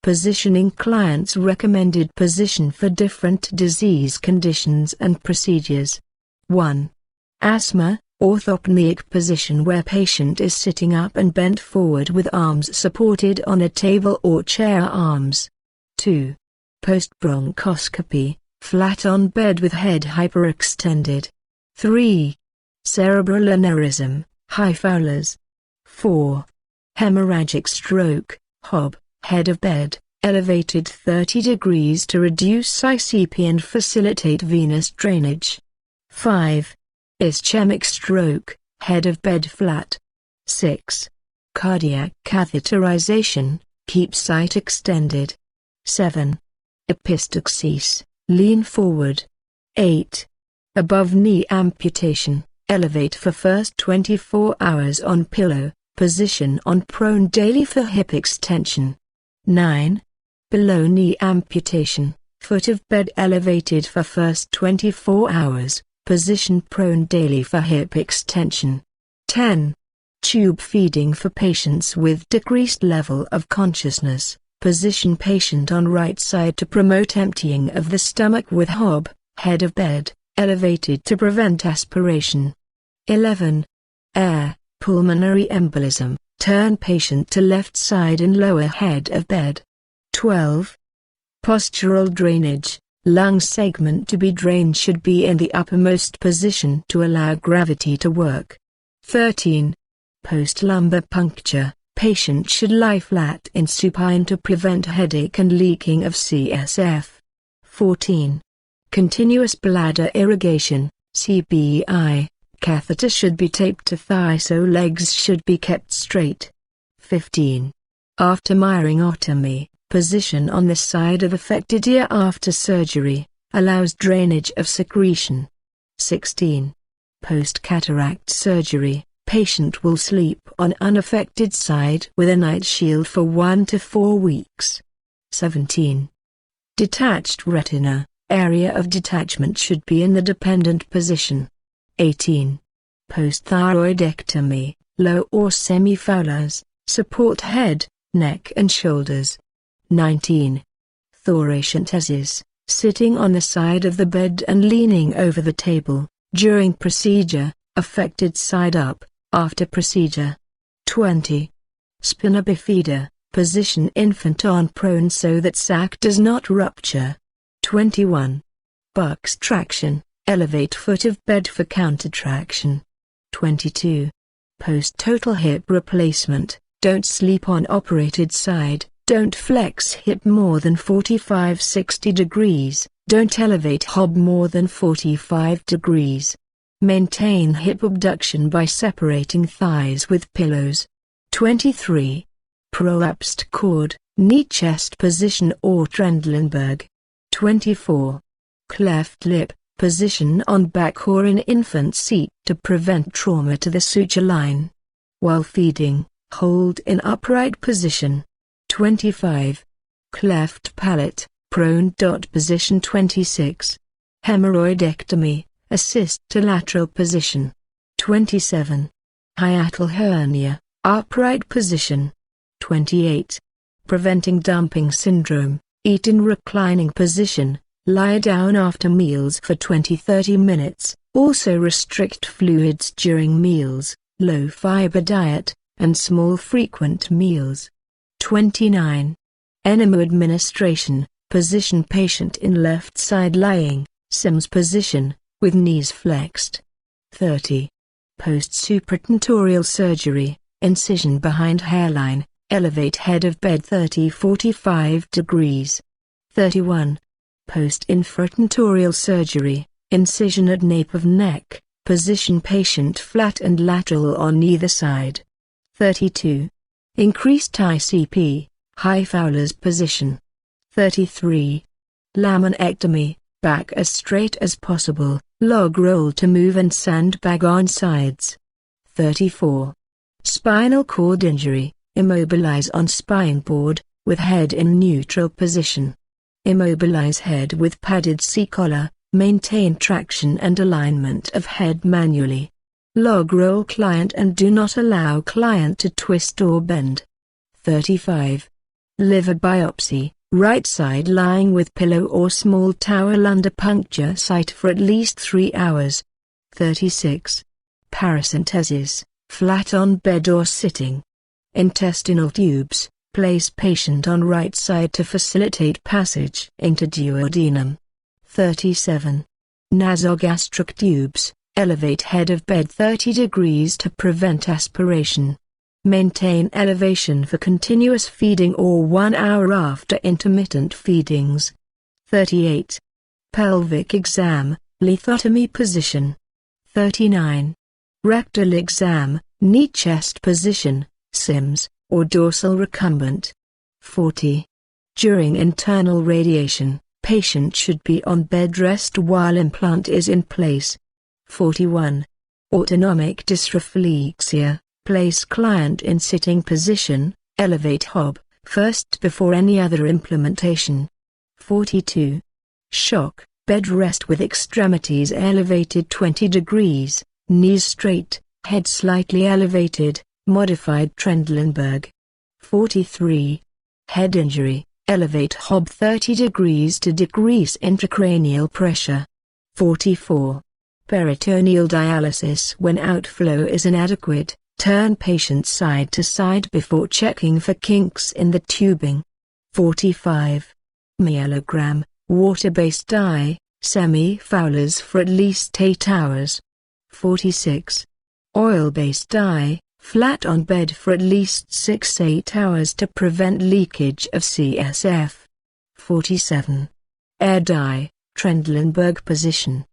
positioning client's recommended position for different disease conditions and procedures. 1. Asthma, orthopneic position where patient is sitting up and bent forward with arms supported on a table or chair arms. 2. Post-bronchoscopy, flat on bed with head hyperextended. 3. Cerebral aneurysm, high Fowler's. 4. Hemorrhagic stroke, HOB, head of bed, elevated 30 degrees to reduce ICP and facilitate venous drainage. 5. Ischemic stroke, head of bed flat. 6. Cardiac catheterization, keep site extended. 7. Epistaxis, lean forward. 8. Above knee amputation, elevate for first 24 hours on pillow, position on prone daily for hip extension. 9. Below knee amputation, foot of bed elevated for first 24 hours, position prone daily for hip extension. 10. Tube feeding for patients with decreased level of consciousness, position patient on right side to promote emptying of the stomach with HOB, head of bed, elevated to prevent aspiration. 11. Air, pulmonary embolism, turn patient to left side in lower head of bed. 12. Postural drainage, lung segment to be drained should be in the uppermost position to allow gravity to work. 13. Post-lumbar puncture, patient should lie flat in supine to prevent headache and leaking of CSF. 14. Continuous bladder irrigation, CBI, catheter should be taped to thigh so legs should be kept straight. 15. After myringotomy, position on the side of affected ear after surgery, allows drainage of secretion. 16. Post-cataract surgery, patient will sleep on unaffected side with a night shield for 1 to 4 weeks. 17. Detached retina, area of detachment should be in the dependent position. 18. Post-thyroidectomy, low or semi-Fowler's, support head, neck and shoulders. 19. Thoracentesis, sitting on the side of the bed and leaning over the table, during procedure, affected side up, after procedure. 20. Spina bifida, position infant on prone so that sac does not rupture. 21. Bucks traction, elevate foot of bed for countertraction. 22. Post-total hip replacement, don't sleep on operated side, don't flex hip more than 45-60 degrees, don't elevate HOB more than 45 degrees. Maintain hip abduction by separating thighs with pillows. 23. Prolapsed cord, knee chest position or Trendelenburg. 24. Cleft lip, position on back or in infant seat to prevent trauma to the suture line. While feeding, hold in upright position. 25. Cleft palate, prone. Position 26. Hemorrhoidectomy, assist to lateral position. 27. Hiatal hernia, upright position. 28. Preventing dumping syndrome, eat in reclining position, lie down after meals for 20-30 minutes, also restrict fluids during meals, low fiber diet, and small frequent meals. 29. Enema administration, position patient in left side lying, Sims position, with knees flexed. 30. Post-supratentorial surgery, incision behind hairline, elevate head of bed 30-45 degrees. 31. Post-infratentorial surgery, incision at nape of neck, position patient flat and lateral on either side. 32. Increased ICP, high Fowler's position. 33. Laminectomy, back as straight as possible, log roll to move and sandbag on sides. 34. Spinal cord injury, immobilize on spine board, with head in neutral position. Immobilize head with padded C-collar, maintain traction and alignment of head manually. Log roll client and do not allow client to twist or bend. 35. Liver biopsy, right side lying with pillow or small towel under puncture site for at least 3 hours. 36. Paracentesis, flat on bed or sitting. Intestinal tubes, place patient on right side to facilitate passage into duodenum. 37. Nasogastric tubes, elevate head of bed 30 degrees to prevent aspiration. Maintain elevation for continuous feeding or 1 hour after intermittent feedings. 38. Pelvic exam, lithotomy position. 39. Rectal exam, knee chest position, SIMS, or dorsal recumbent. 40. During internal radiation, patient should be on bed rest while implant is in place. 41. Autonomic dysreflexia, place client in sitting position, elevate hob, first before any other implementation. 42. Shock, bed rest with extremities elevated 20 degrees, knees straight, head slightly elevated, modified Trendelenburg. 43. Head injury, elevate hob 30 degrees to decrease intracranial pressure. 44. Peritoneal dialysis when outflow is inadequate, turn patient side to side before checking for kinks in the tubing. 45. Myelogram, water-based dye, semi-Fowler's for at least 8 hours. 46. Oil-based dye, flat on bed for at least 6-8 hours to prevent leakage of CSF. 47. Air dye, Trendelenburg position,